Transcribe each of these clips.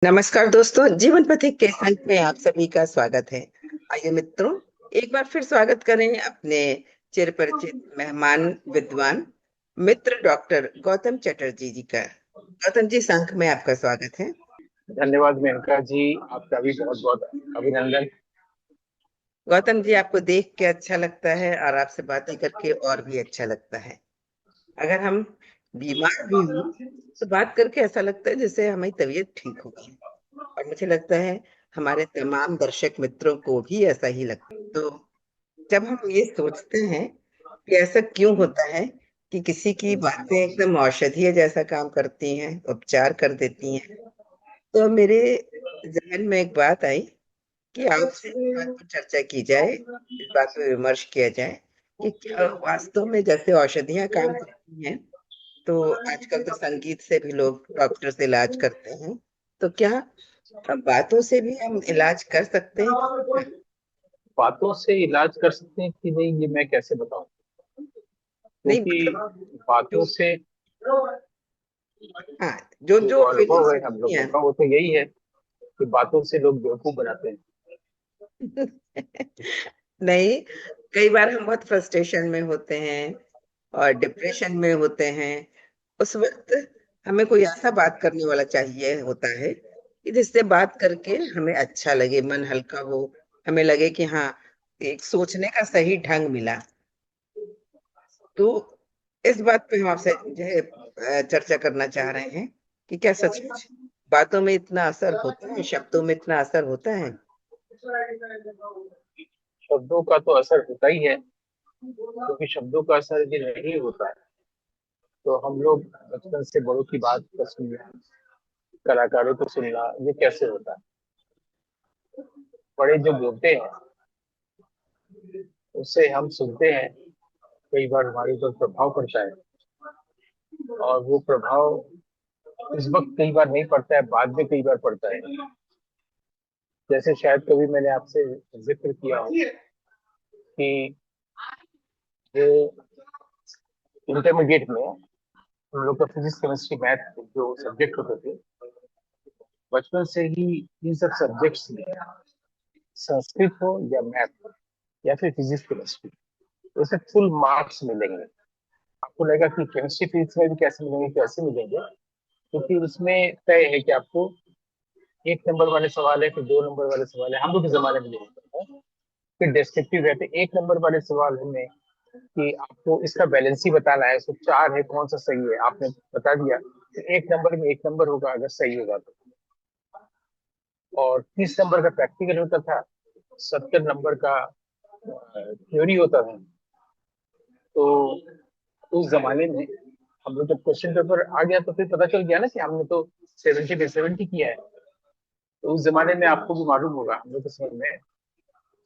नमस्कार दोस्तों, जीवन पथिक के अंक में आप सभी का स्वागत है। आइए मित्रों, एक बार फिर स्वागत करें अपने चिर परिचित मेहमान विद्वान मित्र डॉक्टर गौतम चटर्जी जी का। गौतम जी, संख में आपका स्वागत है। धन्यवाद मेनका जी। आपका भी बहुत बहुत अभिनंदन। गौतम जी, आपको देख के अच्छा लगता है और आपसे बातें करके और भी अच्छा लगता है। अगर हम बीमार भी हों तो बात करके ऐसा लगता है जैसे हमारी तबीयत ठीक हो गई। और मुझे लगता है हमारे तमाम दर्शक मित्रों को भी ऐसा ही लगता है। तो जब हम ये सोचते हैं कि ऐसा क्यों होता है कि किसी की बातें एकदम औषधीय जैसा काम करती हैं, उपचार कर देती हैं, तो मेरे जहन में एक बात आई कि आपसे इस बात पर चर्चा की जाए, इस बात पर विमर्श किया जाए कि क्या वास्तव में जैसे औषधियां काम करती हैं, तो आजकल तो संगीत से भी लोग डॉक्टर से इलाज करते हैं, तो क्या अब बातों से भी हम इलाज कर सकते हैं? बातों से इलाज कर सकते हैं कि नहीं, ये मैं कैसे बताऊं? नहीं क्योंकि मतलब बातों जो, से हाँ, जो जो जो अनुभव फीलिंग्स है हम होती लोगों हैं। का वो तो यही है कि बातों से लोग बेवकूफ बनाते हैं। नहीं, कई बार हम बहुत फ्रस्ट्रेशन में होते हैं और डिप्रेशन में होते हैं। उस वक्त हमें कोई ऐसा बात करने वाला चाहिए होता है कि जिससे बात करके हमें अच्छा लगे, मन हल्का हो, हमें लगे कि हाँ, एक सोचने का सही ढंग मिला। तो इस बात पे हम आपसे जो है चर्चा करना चाह रहे हैं कि क्या सचमुच बातों में इतना असर होता है, शब्दों में इतना असर होता है? शब्दों का तो असर होता ही है, क्योंकि शब्दों का असर यदि नहीं होता है तो हम लोग बचपन से बड़ों की बात को सुनना, कलाकारों को सुनना, ये कैसे होता है? बड़े जो बोलते हैं उससे हम सुनते हैं, कई बार हमारे ऊपर प्रभाव पड़ता है। और वो प्रभाव इस वक्त कई बार नहीं पड़ता है, बाद में कई बार पड़ता है। जैसे शायद कभी मैंने आपसे जिक्र किया हो कि जो इंटरमीडिएट में हम लोग का फिजिक्स केमिस्ट्री मैथ जो सब्जेक्ट होते थे, बचपन से ही इन सब सब्जेक्ट्स में संस्कृत हो या मैथ या फिर फिजिक्स केमिस्ट्री, तो उसे फुल मार्क्स मिलेंगे। आपको लगेगा कि केमिस्ट्री फिजिक्स में भी कैसे मिलेंगे, कैसे मिलेंगे? क्योंकि उसमें तय है कि आपको एक नंबर वाले सवाल है, फिर दो नंबर वाले सवाल है, हम लोग के जमाने में नहीं होता है। फिर डिस्क्रिप्टिव रहते, एक नंबर वाले सवाल में कि आपको इसका बैलेंस ही बताना है, इसमें चार है, कौन सा सही है, आपने बता दिया तो एक नंबर में एक नंबर होगा अगर सही होगा तो। और 30 नंबर का प्रैक्टिकल होता था, 70 नंबर का थ्योरी होता था। तो उस जमाने में हम लोग जब क्वेश्चन पेपर आ गया तो फिर पता चल गया ना कि हमने तो 70 में 70 किया है। तो उस जमाने में आपको भी मालूम होगा, हम लोग के समय में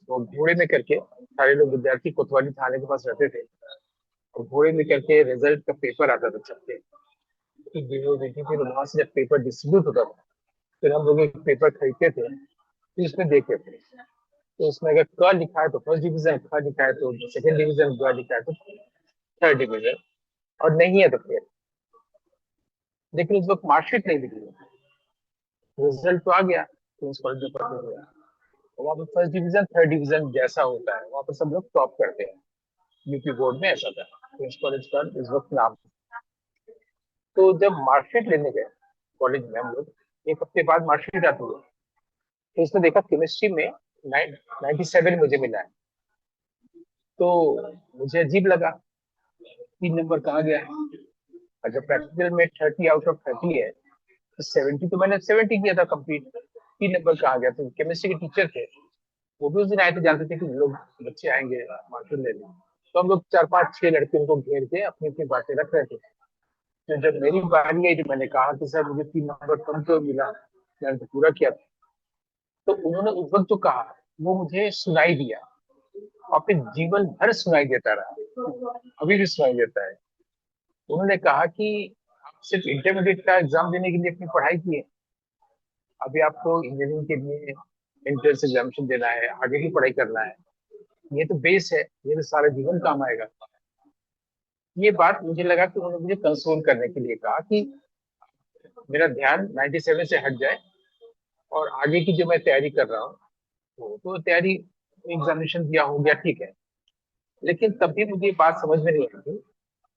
वो घोड़े में करके सारे लोग विद्यार्थी कोतवाली थाने के पास रहते थे, और घोड़े में करके रिजल्ट का पेपर आता था छपके की वीडियो देखी। फिर वहां से जब पेपर डिस्ट्रीब्यूट होता था, फिर हम लोग एक पेपर खरीदते थे, फिर उसमें देखते थे। तो उसमें अगर क लिखा है तो फर्स्ट डिवीजन, ख लिखा है तो सेकंड डिवीजन, ग लिखा है तो थर्ड डिवीजन, और नहीं है तो फिर। लेकिन उस वक्त मार्कशीट नहीं दिखी, रिजल्ट तो आ गया, क्वींस कॉलेज में पढ़ते हुए। वहाँ पे फर्स्ट डिवीजन थर्ड डिवीजन जैसा होता है, वहाँ पर सब लोग टॉप करते हैं। यूपी बोर्ड में ऐसा था, क्वींस कॉलेज का इस वक्त नाम। तो जब मार्कशीट लेने गए कॉलेज में हम लोग, एक हफ्ते बाद मार्कशीट आती है, तो उसने देखा केमिस्ट्री में 97 मुझे मिला है। तो मुझे अजीब लगा, 3 नंबर कहाँ गया है? और जब प्रैक्टिकल में 30 आउट ऑफ 30 है तो 70 तो मैंने 70 किया था कंप्लीट, 3 नंबर कहाँ गया? तो केमिस्ट्री के टीचर थे, वो भी उस दिन आए थे, जानते थे कि लोग बच्चे आएंगे मार्कशीट लेने। तो हम लोग 4 5 6 लड़के उनको घेर के अपनी अपनी बातें रख रहे थे। तो जब मेरी बारी आई तो मैंने कहा कि सर मुझे 3 नंबर कम क्यों मिला, मैंने तो पूरा किया था। तो उन्होंने उस वक्त जो कहा वो मुझे सुनाई दिया, और फिर जीवन भर सुनाई देता रहा, अभी भी सुनाई देता है। उन्होंने कहा कि आप सिर्फ इंटरमीडिएट का एग्जाम देने के लिए अपनी पढ़ाई की है, अभी आपको इंजीनियरिंग के लिए एंट्रेंस एग्जामिनेशन देना है, आगे की पढ़ाई करना है। ये तो बेस है, ये तो सारा जीवन काम आएगा। ये बात मुझे लगा कि उन्होंने मुझे कंसोल करने के लिए कहा कि मेरा ध्यान 97 से हट जाए, और आगे की जो मैं तैयारी कर रहा हूँ, तो तैयारी एग्जामिनेशन दिया हो गया, ठीक है। लेकिन तब भी मुझे ये बात समझ में नहीं आई।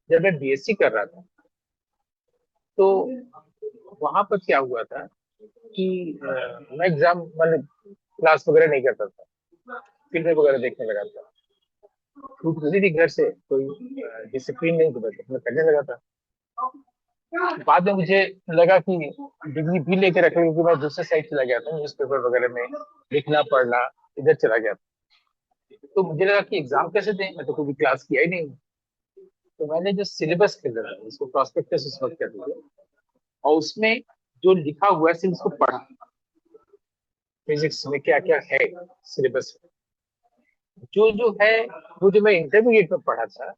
जब मैं बीएससी कर रहा था, तो वहां पर क्या हुआ था कि मैं एग्जाम मतलब क्लास वगैरह नहीं करता था, फिल्में वगैरह देखने लगा था। छूट मिली थी घर से, कोई डिसिप्लिन नहीं था, बस मैं करने लगा था। बाद में मुझे लगा कि डिग्री भी लेके रख क्योंकि मैं दूसरे साइड चला गया था, न्यूज़पेपर वगैरह में लिखना पढ़ना, इधर चला गया था। तो मुझे लगा कि एग्जाम कैसे दें, मैं तो कभी क्लास किया ही नहीं। तो मैंने जो सिलेबस खरीदा था, उसको प्रॉस्पेक्टस उस वक्त कहते थे, और उसमें जो लिखा हुआ है सिर्फ उसको पढ़ा, फिजिक्स में क्या क्या है सिलेबस में, जो जो है वो जो मैं इंटरमीडिएट में पढ़ा था,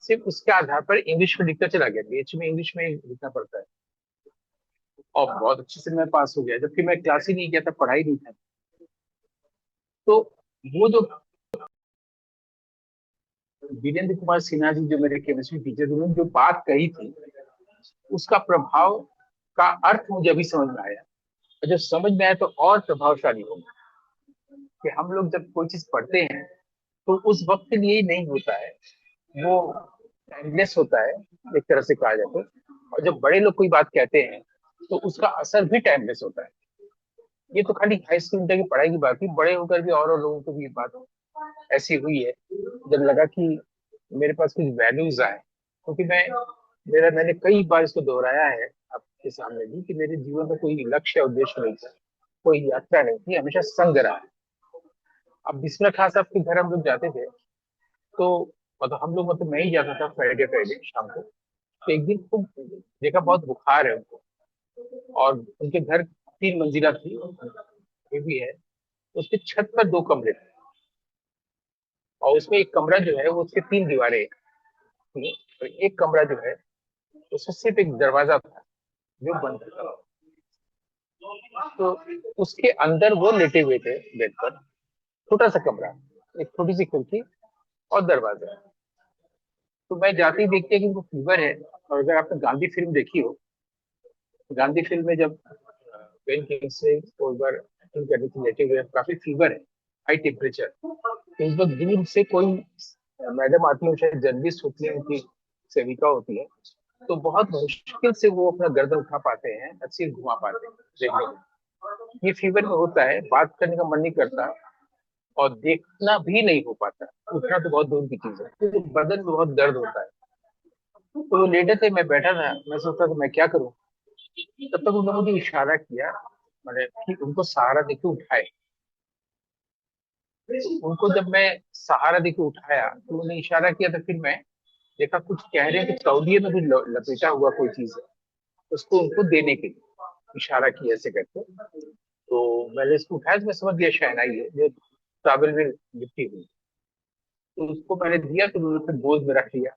सिर्फ उसके आधार पर इंग्लिश में लिखता चला गया। बीएच में इंग्लिश में लिखना पड़ता है, और बहुत अच्छे से मैं पास हो गया, जबकि मैं क्लास ही नहीं किया था, पढ़ाई नहीं था। तो वो जो वीरेंद्र कुमार सिन्हा जी जो मेरे केमिस्ट्री टीचर, उन्होंने जो बात कही थी, उसका प्रभाव का अर्थ मुझे अभी समझ में आया। और जब समझ में आया तो और प्रभावशाली होगा कि हम लोग जब कोई चीज पढ़ते हैं तो उस वक्त के लिए ही नहीं होता है, वो टाइमलेस होता है, एक तरह से कहा जाए तो। और जब बड़े लोग कोई बात कहते हैं तो उसका असर भी टाइमलेस होता है। ये तो खाली हाई स्कूल इंटर की पढ़ाई की बात थी, बड़े होकर भी और लोगों को भी ये बात ऐसी हुई है, जब लगा कि मेरे पास कुछ वैल्यूज आए। क्योंकि मैंने कई बार इसको दोहराया है आपके सामने भी कि मेरे जीवन में कोई लक्ष्य या उद्देश्य नहीं था, कोई यात्रा नहीं थी, हमेशा संग रहा है। अब बिस्मिल्लाह खान साहब के घर हम लोग जाते थे, तो मतलब हम लोग मतलब मैं ही जाता था फ्राइडे फ्राइडे शाम को। तो एक दिन खूब देखा, बहुत बुखार है उनको, और उनके घर 3 मंजिला थी, ये भी है। उसके छत पर 2 कमरे थे, और उसमें एक कमरा जो है वो उसके 3 दीवारें थी, और एक कमरा जो है उसमें सिर्फ एक दरवाजा था जो बंद था। तो उसके अंदर वो लेटे हुए थे बेड पर, छोटा सा कमरा, एक छोटी सी खिड़की और दरवाजा। तो मैं जाते ही देखते कि उनको फीवर है। और अगर आपने गांधी फिल्म देखी हो, गांधी फिल्म में जब बेन किंग्सले को एक बार एक्टिंग करनी थी, लेटे हुए काफी फीवर है, हाई टेम्परेचर, तो उस वक्त दूर से कोई मैडम आती है, शायद जर्नलिस्ट होती है, उनकी सेविका होती है, तो बहुत मुश्किल से वो अपना गर्दन उठा पाते हैं, सिर घुमा पाते हैं देखने में। ये फीवर में होता है, बात करने का मन नहीं करता, और देखना भी नहीं हो पाता, उठना तो बहुत दूर की चीज है, तो बदन में बहुत दर्द होता है। तो वो लेटे थे, मैं बैठा था, मैं सोचता था मैं क्या करूं। तब तक उन्होंने मुझे इशारा किया, मैंने कि उनको सहारा देके उठाए। उनको जब मैं सहारा देके उठाया तो उन्होंने इशारा किया, तो फिर मैं देखा कुछ कह रहे हैं कि तौलिए में भी लपेटा हुआ कोई चीज है, उसको उनको देने के लिए इशारा किया ऐसे करके। तो मैंने इसको उठाया, तो मैं समझ गया शहनाई है जो टॉवल में लिपटी हुई। तो उसको मैंने दिया, तो उन्होंने फिर गोद में रख लिया,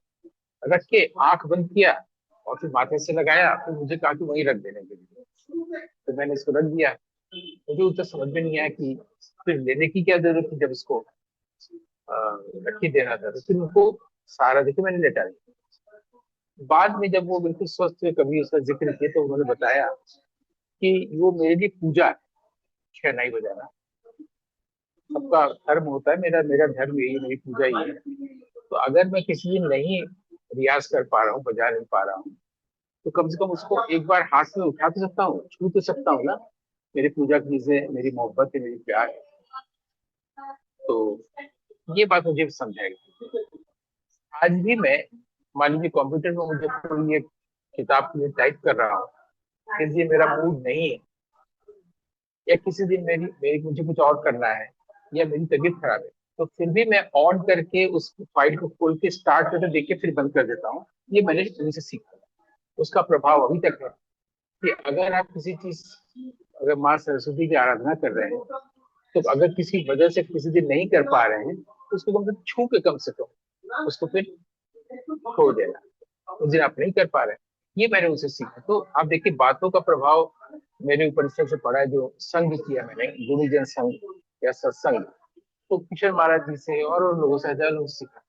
रख के आंख बंद किया, और फिर माथे से लगाया, फिर मुझे कहा कि वहीं रख देने के लिए। तो मैंने इसको रख दिया। मुझे उतना समझ में नहीं आया कि फिर लेने की क्या जरूरत थी, जब इसको रख ही देना था। तो फिर उनको सहारा देके मैंने लेटा दिया। बाद में जब वो बिल्कुल स्वस्थ हुए, कभी उसका जिक्र किया, तो उन्होंने बताया कि वो मेरे लिए पूजा है, शहनाई बजाना सबका धर्म होता है, मेरा मेरा धर्म यही, मेरी पूजा ही है। तो अगर मैं किसी दिन नहीं रियाज कर पा रहा हूँ, बजा नहीं पा रहा हूँ, तो कम से कम उसको एक बार हाथ में उठा तो सकता हूँ, छू तो सकता हूँ ना। मेरी पूजा की चीजें, मेरी मोहब्बत है, मेरी प्यार है। तो ये बात मुझे समझाएगी। आज भी मैं, मान लीजिए कंप्यूटर में मुझे कोई एक किताब के लिए टाइप कर रहा हूँ, किसी दिन मेरा मूड नहीं है, या किसी दिन मेरी मेरी मुझे कुछ और करना है, या मेरी तबीयत खराब है, तो फिर भी मैं ऑन करके उस फाइल को खोल के स्टार्ट करके देख के फिर बंद कर देता हूँ। ये मैंने उनसे सीखा। उसका प्रभाव अभी तक है कि अगर आप किसी चीज, अगर माँ सरस्वती की आराधना कर रहे हैं, तो अगर किसी वजह से किसी दिन नहीं कर पा रहे हैं, तो उसको कम से कम छू के, कम से कम उसको फिर छोड़ देना। उस दिन आप नहीं कर पा रहे, ये मैंने उनसे सीखा। तो आप देखिए, बातों का प्रभाव मेरे ऊपर इस तरह से पड़ा है, जो संग किया मैंने, गुरुजन संग या सत्संग, तो किशोर महाराज जी से और उन लोगों से, हजार लोगों से सीखा।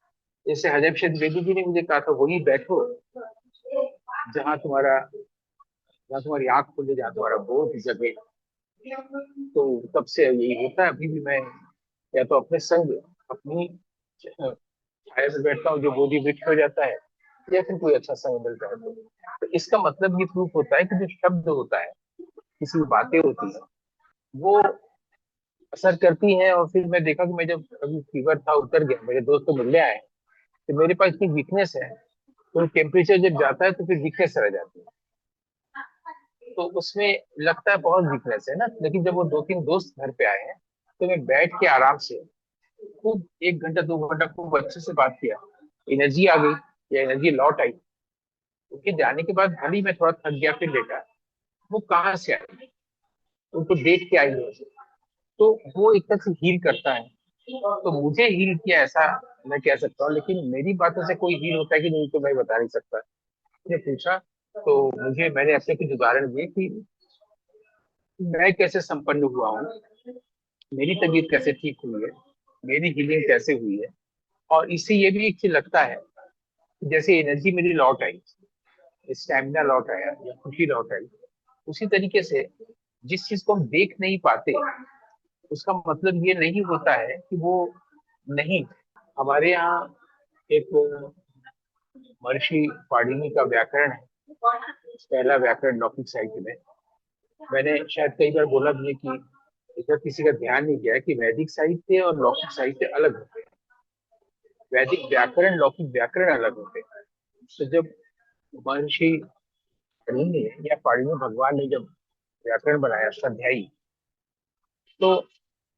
जैसे हजब शेख बेदी जी ने मुझे कहा था, वही बैठो जहाँ तुम्हारा, जहाँ तुम्हारी आंख खुले, जहाँ तुम्हारा बोध जगे। तो तब से यही होता है। अभी भी मैं या तो अपने संग अपनी छाया में बैठता हूँ जो बोधि वृक्ष हो जाता है, या फिर कोई अच्छा संग मिलता है तो इसका मतलब ये प्रूफ होता है कि जो शब्द होता है, किसी भी बातें होती है, वो असर करती है। और फिर मैं देखा कि मैं जब अभी फीवर था उतर गया, मेरे दोस्त तो मिलने आए, तो मेरे पास इतनी वीकनेस है, तो टेम्परेचर जब जाता है तो फिर वीकनेस रह जाती है। तो उसमें लगता है बहुत वीकनेस है ना, लेकिन जब वो दो तीन दोस्त घर पे आए हैं, तो मैं बैठ के आराम से खूब 1 घंटा 2 घंटा खूब अच्छे से बात किया, एनर्जी आ गई, या एनर्जी लौट आई। उनके जाने के बाद भले ही मैं थोड़ा थक गया फिर लेटा, वो कहाँ से आई, उनको देख के आई हो, तो वो एक तरह से हील करता है। तो मुझे हील किया ऐसा मैं कह सकता हूँ, लेकिन मेरी बातों से कोई हील होता है कि नहीं तो मैं बता नहीं सकता। ने पूछा तो मुझे मैंने अपने कुछ उदाहरण दिए कि मैं कैसे संपन्न हुआ हूँ, मेरी तबीयत कैसे ठीक हुई है, मेरी हीलिंग कैसे हुई है। और इससे ये भी एक चीज लगता है कि जैसे एनर्जी मेरी लौट आई, स्टैमिना लौट आया या खुशी लौट आई, उसी तरीके से जिस चीज को हम देख नहीं पाते उसका मतलब ये नहीं होता है कि वो नहीं। हमारे यहाँ एक महर्षि पाणिनि का व्याकरण है, पहला व्याकरण लौकिक साहित्य में। मैंने शायद कई बार बोला भी है कि इधर किसी का ध्यान नहीं गया है कि वैदिक साहित्य और लौकिक साहित्य अलग होते हैं। वैदिक व्याकरण लौकिक व्याकरण अलग होते हैं। तो जब महर्षि पाणिनि ने या पाणिनि भगवान ने जब व्याकरण बनाया स्वाध्यायी, तो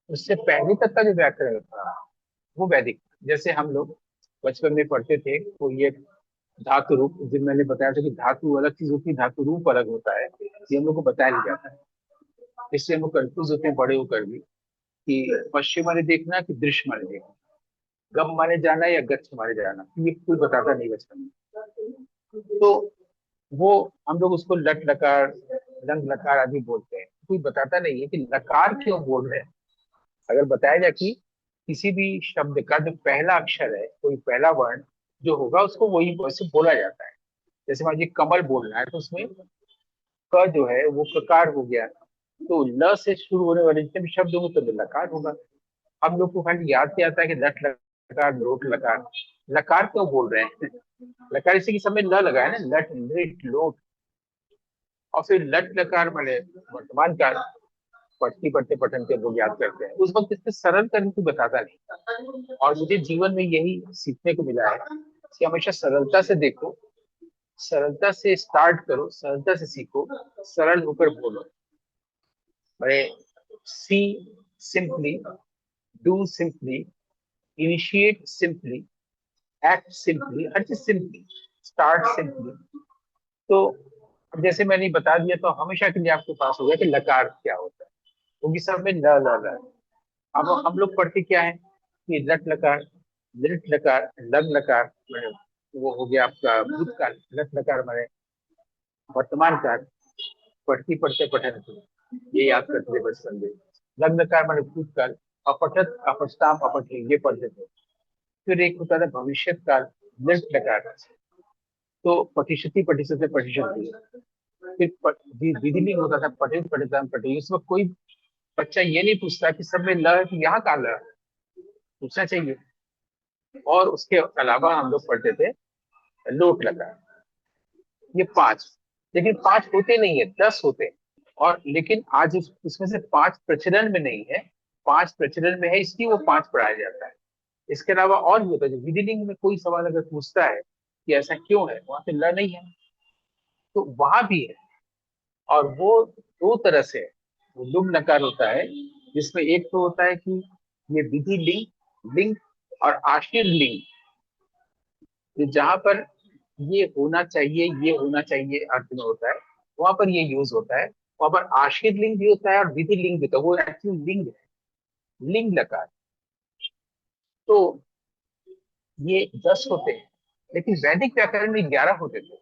उससे पहले तक का जो व्याकरण था वो वैदिक। जैसे हम लोग बचपन में पढ़ते थे तो ये धातु रूप, जिन मैंने बताया था कि धातु अलग चीज होती है, धातु रूप अलग होता है, ये हम लोग को बताया नहीं जाता है। इससे हम लोग कंफ्यूज होते हैं बड़े होकर भी कि पश्चिम माने देखना कि दृश्य माने देखना, गम माने जाना या गच्छ माने जाना, ये कोई बताता नहीं बचपन में। तो वो हम लोग उसको लट लकार लंग लकार आदि बोलते हैं, कोई बताता नहीं है कि लकार क्यों बोल रहे हैं। अगर बताया जाए कि किसी भी शब्द का जो पहला अक्षर है, कोई पहला वर्ण जो होगा उसको वही वैसे बोला जाता है। जैसे मान लीजिए कमल बोलना है तो उसमें क जो है वो ककार हो गया, तो ल से शुरू होने वाले जितने भी शब्द होंगे तो लकार होगा। हम लोग को खाली याद क्या आता है कि लट लकार लोट लकार, लकार क्यों बोल रहे हैं? लकार इसी के समय ल लगा है ना, लट लिट लोट। और फिर लट लकार मैंने वर्तमान काल, पढ़ती पढ़ते पठन के लोग याद करते हैं, उस वक्त इससे सरल करने की बताता नहीं। और मुझे जीवन में यही सीखने को मिला है कि हमेशा सरलता से देखो, सरलता से स्टार्ट करो, सरलता से सीखो, सरल होकर बोलो। मैं see simply, do simply, initiate simply, act simply, हर चीज सिंपली, स्टार्ट सिंपली। तो अब जैसे मैंने बता दिया तो हमेशा के लिए आपके पास हो गया कि लकार क्या होता है, क्योंकि सब में ल ल ल है। अब हम लोग पढ़ते क्या है कि लट लकार, लिट लकार, लग लकार मैंने वो हो गया आपका भूतकाल, लट लकार मैंने वर्तमान काल, पढ़ती पढ़ते पठन की, ये याद करते थे बचपन में। लग लकार मैंने भूतकाल, अपठत अपस्ताम अपठ ये पढ़ते थे। फिर एक होता था भविष्य काल, लिट लकार, तो पठिष्यति पठिष्यते पठिष्यति। फिर विधि होता था पठित पठिताम पठित। इस वक्त कोई बच्चा ये नहीं पूछता कि सब में ल है तो यहाँ कहाँ ल है? पूछना चाहिए। और उसके अलावा हम लोग पढ़ते थे लोट लगा, ये 5। लेकिन 5 होते नहीं है, 10 होते हैं। और लेकिन आज उसमें से 5 प्रचलन में नहीं है, 5 प्रचलन में है इसलिए वो 5 पढ़ाया जाता है। इसके अलावा और भी होता है, जो विधिलिंग में कोई सवाल अगर पूछता है कि ऐसा क्यों है, वहां पे ल नहीं है, तो वहां भी है। और वो दो तरह से है। वो लुंग नकार होता है, जिसमें एक तो होता है कि ये विधि लिंग लिंग और आशीर लिंग, तो जहां पर ये होना चाहिए ये होना चाहिए अर्थ में होता है, वहां पर ये यूज होता है। वहां पर आशीर लिंग भी होता है और विधि लिंग भी होता है, वो एक्चुअली लिंग है, लिंग लकार। तो ये 10 होते हैं, लेकिन वैदिक व्याकरण में 11 होते थे।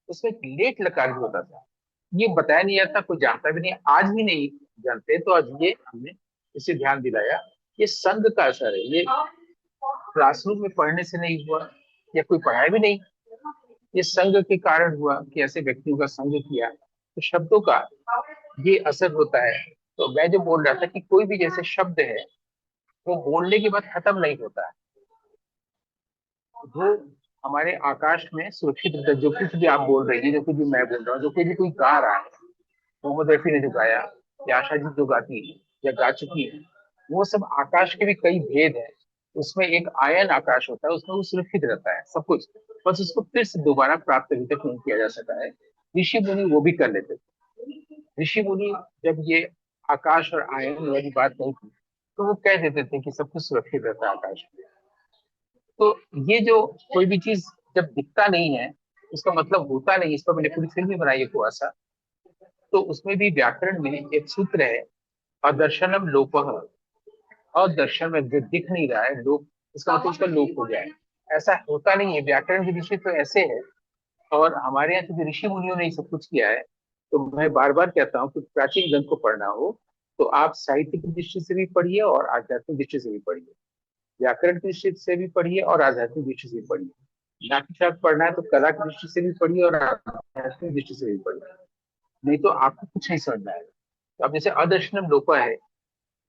उसमें एक लेट लकार भी होता था, ये बताया नहीं जाता, कोई जानता भी नहीं, आज भी नहीं जानते। तो आज ये हमने इसे ध्यान दिलाया, ये संघ का असर है, ये क्लासरूम में पढ़ने से नहीं हुआ या कोई पढ़ाया भी नहीं, ये संघ के कारण हुआ कि ऐसे व्यक्तियों का संघ किया तो शब्दों का ये असर होता है। तो मैं जो बोल रहा था कि कोई भी जैसे शब्द है वो बोलने के बाद खत्म नहीं होता है, वो हमारे आकाश में सुरक्षित रहता है। जो कुछ भी आप बोल रही है, जो कुछ भी मैं बोल रहा हूँ, जो कुछ भी कोई गा रहा है, मोहम्मद रफी ने जो गाया या आशा जी जो गाती है या गा चुकी है, वो सब आकाश के भी कई भेद है। उसमें एक आयन आकाश होता है, उसमें वो सुरक्षित रहता है सब कुछ, बस उसको फिर से दोबारा प्राप्त अभी तक नहीं किया जा सका है। ऋषि मुनि वो भी कर लेते थे। ऋषि मुनि जब ये आकाश और आयन वाली बात नहीं थी, तो वो कह देते थे कि सब कुछ सुरक्षित रहता है आकाश में। तो ये जो कोई भी चीज जब दिखता नहीं है, उसका मतलब होता नहीं, इस पर मैंने पूरी फिल्म भी बनाई है कुआसा। तो उसमें भी व्याकरण में एक सूत्र है, अदर्शनम लोपः। अदर्शन में जो दिख नहीं रहा है लोप, इसका मतलब उसका लोप हो जाए। ऐसा होता नहीं है, व्याकरण के विषय तो ऐसे है। और हमारे यहाँ के ऋषि मुनियों ने ये सब कुछ किया है। तो मैं बार बार कहता हूँ कि प्राचीन ग्रंथ को पढ़ना हो तो आप साहित्य की दृष्टि से भी पढ़िए और आध्यात्मिक दृष्टि से भी पढ़िए। व्याकरण की दृष्टि से भी पढ़िए और आध्यात्मिक दृष्टि से भी पढ़िए। नाट्य शास्त्र पढ़ना है तो कला की दृष्टि से भी पढ़िए और आध्यात्मिक दृष्टि से भी पढ़िए। नहीं तो आपको कुछ नहीं समझ में आएगा। तो अब जैसे अदर्शनम लोपा है,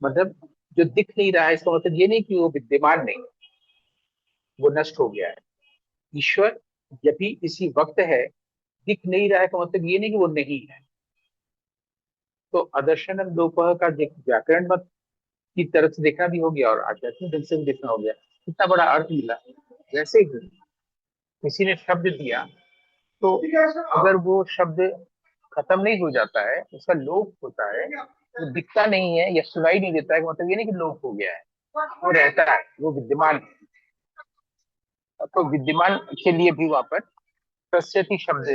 मतलब जो दिख नहीं रहा है, इसका मतलब ये नहीं कि वो विद्यमान नहीं, वो नष्ट हो गया है। ईश्वर जब भी इसी वक्त है, दिख नहीं रहा है का मतलब ये नहीं कि वो नहीं है। तो अदर्शनम लोपः का व्याकरण मत की तरफ से देखना भी हो गया और आध्यात्मिक ढंग से भी देखना हो गया। कितना बड़ा अर्थ मिला। वैसे ही किसी ने शब्द दिया, तो अगर वो शब्द खत्म नहीं हो जाता है, उसका लोप होता है, वो दिखता नहीं है या सुनाई नहीं देता है, मतलब ये नहीं कि लोप हो गया है, वो रहता है, वो विद्यमान है। तो विद्यमान के लिए भी वहां पर तस्यति शब्द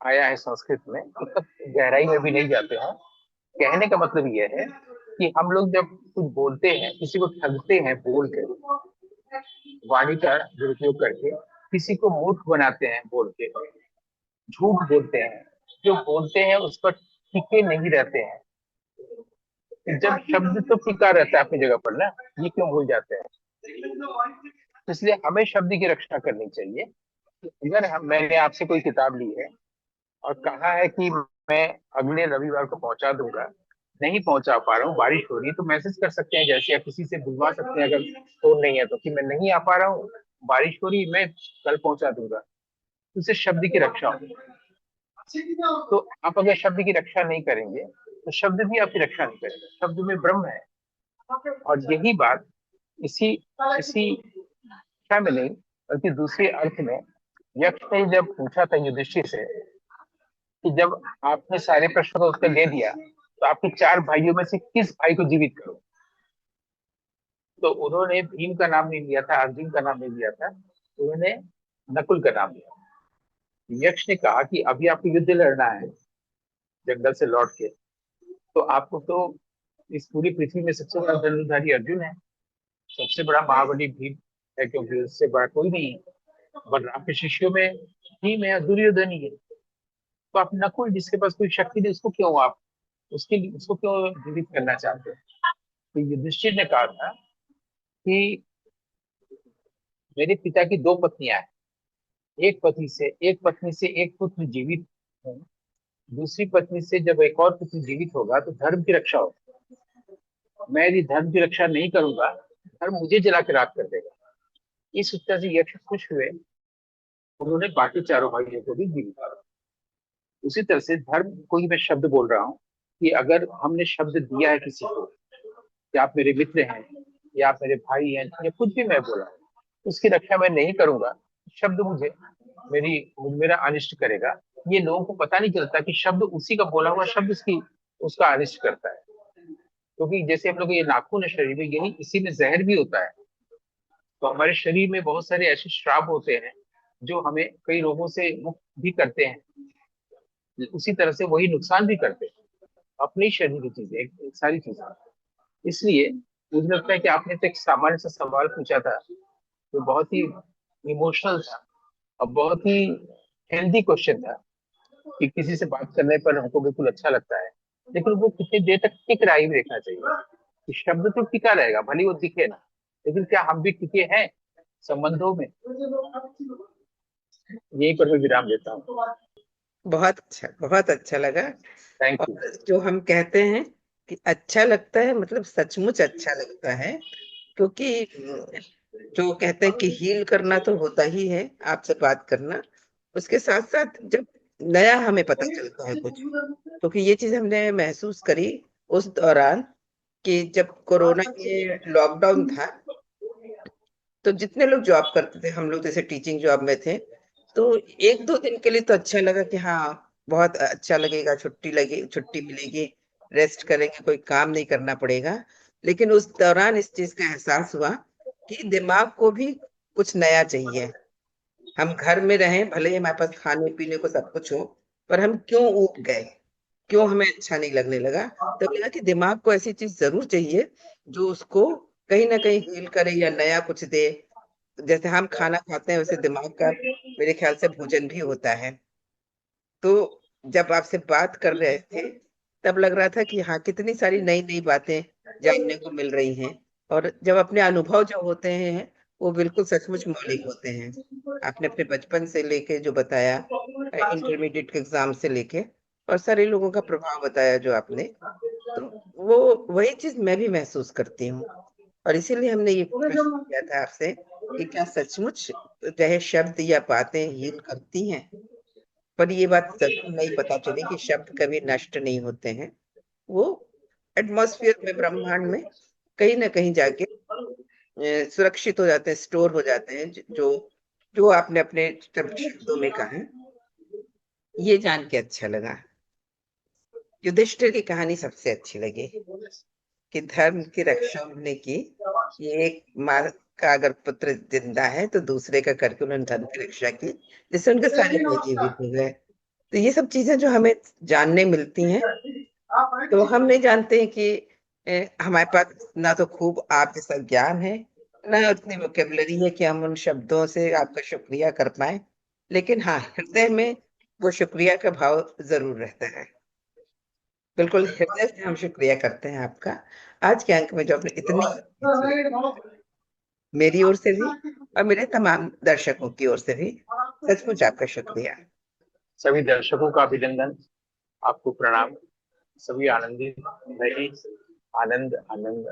आया है संस्कृत में, तो तक गहराई में भी नहीं जाते हैं। कहने का मतलब यह है कि हम लोग जब कुछ बोलते हैं, किसी को ठगते हैं बोल कर, वाणी का दुरुपयोग करके किसी को मूर्ख बनाते हैं बोल के, झूठ बोलते हैं, जो बोलते हैं उस पर टिके नहीं रहते हैं। जब शब्द तो टिका रहता है अपनी जगह पर ना, ये क्यों भूल जाते हैं? इसलिए हमें शब्द की रक्षा करनी चाहिए। अगर मैंने आपसे कोई किताब ली है और कहा है कि मैं अगले रविवार को पहुंचा दूंगा, नहीं पहुंचा पा रहा हूँ, बारिश हो रही है, तो मैसेज कर सकते हैं जैसे, या किसी से बुलवा सकते हैं अगर फोन नहीं है तो, कि मैं नहीं आ पा रहा हूँ, बारिश हो रही, मैं कल पहुंचा दूंगा। तो इससे शब्द की रक्षा होगी। तो आप अगर शब्द की रक्षा नहीं करेंगे तो शब्द भी आपकी रक्षा नहीं करेगा। शब्द में ब्रह्म है। और यही बात इसी इसी दिशा में नहीं, बल्कि दूसरे अर्थ में यक्ष ने जब पूछा था युधिष्ठिर से कि जब आपने सारे प्रश्नों का उत्तर दे दिया तो आपके चार भाइयों में से किस भाई को जीवित करो। तो उन्होंने भीम का नाम नहीं लिया था, अर्जुन का नाम नहीं लिया था, उन्होंने नकुल का नाम लिया। यक्ष ने कहा कि अभी आपको युद्ध लड़ना है जंगल से लौट के, तो आपको तो इस पूरी पृथ्वी में सबसे बड़ा धनुर्धारी अर्जुन है, सबसे बड़ा महाबली भीम है, क्योंकि उससे बड़ा कोई नहीं है। बलराम के शिष्यों में भीम है और दुर्योधन ही है। तो आप नकुल जिसके पास कोई शक्ति नहीं, उसको क्यों आप उसको क्यों जीवित करना चाहते हैं? तो युधिष्ठिर ने कहा था कि मेरे पिता की दो पत्नियां हैं, एक पत्नी से एक पुत्र जीवित है, दूसरी पत्नी से जब एक और पुत्र जीवित होगा तो धर्म की रक्षा होगी। मैं यदि धर्म की रक्षा नहीं करूंगा, धर्म मुझे जला के राख कर देगा। इस उत्तर से यक्ष खुश हुए, उन्होंने बाकी चारों भाइयों को भी जीवित किया। उसी तरह से धर्म को ही मैं शब्द बोल रहा हूँ कि अगर हमने शब्द दिया है किसी को कि आप मेरे मित्र हैं या आप मेरे भाई हैं या कुछ भी मैं बोला, उसकी रक्षा मैं नहीं करूंगा, शब्द मुझे मेरी मेरा अनिष्ट करेगा। ये लोगों को पता नहीं चलता कि शब्द उसी का बोला हुआ शब्द उसकी उसका अनिष्ट करता है। क्योंकि जैसे हम लोग ये नाखून है शरीर में, यही इसी में जहर भी होता है। तो हमारे शरीर में बहुत सारे ऐसे श्राप होते हैं जो हमें कई रोगों से मुक्त भी करते हैं, उसी तरह से वही नुकसान भी करते हैं। अपने शरीर की चीजें एक सारी चीजें। इसलिए मुझे लगता है कि आपने तो एक सामान्य सा सवाल पूछा था जो बहुत ही इमोशनल था और बहुत ही हेल्दी क्वेश्चन था, कि किसी से बात करने पर हमको बिल्कुल अच्छा लगता है, लेकिन वो कितनी देर तक टिक रहा है ये भी देखना चाहिए। कि शब्द तो टिका रहेगा भले वो दिखे ना, लेकिन क्या हम भी टिके हैं संबंधों में? यहीं पर मैं विराम देता हूँ। बहुत अच्छा लगा। Thank you. और जो हम कहते हैं कि अच्छा लगता है, मतलब सचमुच अच्छा लगता है। क्योंकि जो कहते हैं कि हील करना तो होता ही है, आपसे बात करना, उसके साथ साथ जब नया हमें पता चलता है कुछ, क्योंकि ये चीज हमने महसूस करी उस दौरान कि जब कोरोना के लॉकडाउन था, तो जितने लोग जॉब करते थे, हम लोग जैसे टीचिंग जॉब में थे, तो एक दो दिन के लिए तो अच्छा लगा कि हाँ बहुत अच्छा लगेगा, छुट्टी लगे, छुट्टी मिलेगी, रेस्ट करेंगे, कोई काम नहीं करना पड़ेगा। लेकिन उस दौरान इस चीज का एहसास हुआ कि दिमाग को भी कुछ नया चाहिए। हम घर में रहें, भले ही हमारे पास खाने पीने को सब कुछ हो, पर हम क्यों ऊब गए, क्यों हमें अच्छा नहीं लगने लगा। तब लगा कि दिमाग को ऐसी चीज जरूर चाहिए जो उसको कहीं ना कहीं हील करे या नया कुछ दे। जैसे हम खाना खाते हैं, वैसे दिमाग का मेरे ख्याल से भोजन भी होता है। तो जब आपसे बात कर रहे थे, तब लग रहा था कि हाँ कितनी सारी नई नई बातें जानने को मिल रही हैं। और जब अपने अनुभव जो होते हैं, वो बिल्कुल सचमुच मौलिक होते हैं। आपने अपने बचपन से लेके जो बताया, इंटरमीडिएट के एग्जाम से लेके, और सारे लोगों का प्रभाव बताया जो आपने, तो वो वही चीज मैं भी महसूस करती हूँ। और इसीलिए हमने ये प्रश्न किया था आपसे कि क्या सचमुच चाहे शब्द या बातें हील करती हैं। पर ये बात जरूर नहीं पता चली कि शब्द कभी नष्ट नहीं होते हैं। वो एटमॉस्फेयर में, ब्रह्मांड में कहीं ना कहीं जाके सुरक्षित हो जाते हैं, स्टोर हो जाते हैं। जो जो आपने अपने शब्दों में कहा, ये जान के अच्छा लगा। युधिष्ठिर की कहानी सबसे अच्छी लगी कि धर्म की रक्षा उन्होंने की। ये एक माँ का अगर पुत्र जिंदा है तो दूसरे का करके उन्होंने धर्म की रक्षा की, जिससे उनके सारे भाई जीवित हो गए। तो ये सब चीजें जो हमें जानने मिलती हैं, तो हम नहीं जानते हैं कि हमारे पास ना तो खूब आप जैसा ज्ञान है, ना उतनी वोकेबलरी है कि हम उन शब्दों से आपका शुक्रिया कर पाए। लेकिन हाँ, हृदय में वो शुक्रिया का भाव जरूर रहता है। बिल्कुल हृदय से हम शुक्रिया करते हैं आपका, आज के अंक में जो आपने इतनी अच्छी बात, मेरी ओर से भी और मेरे तमाम दर्शकों की ओर से भी सचमुच आपका शुक्रिया। सभी दर्शकों का अभिनंदन, आपको प्रणाम। सभी आनंदित रहिए। आनंद आनंद।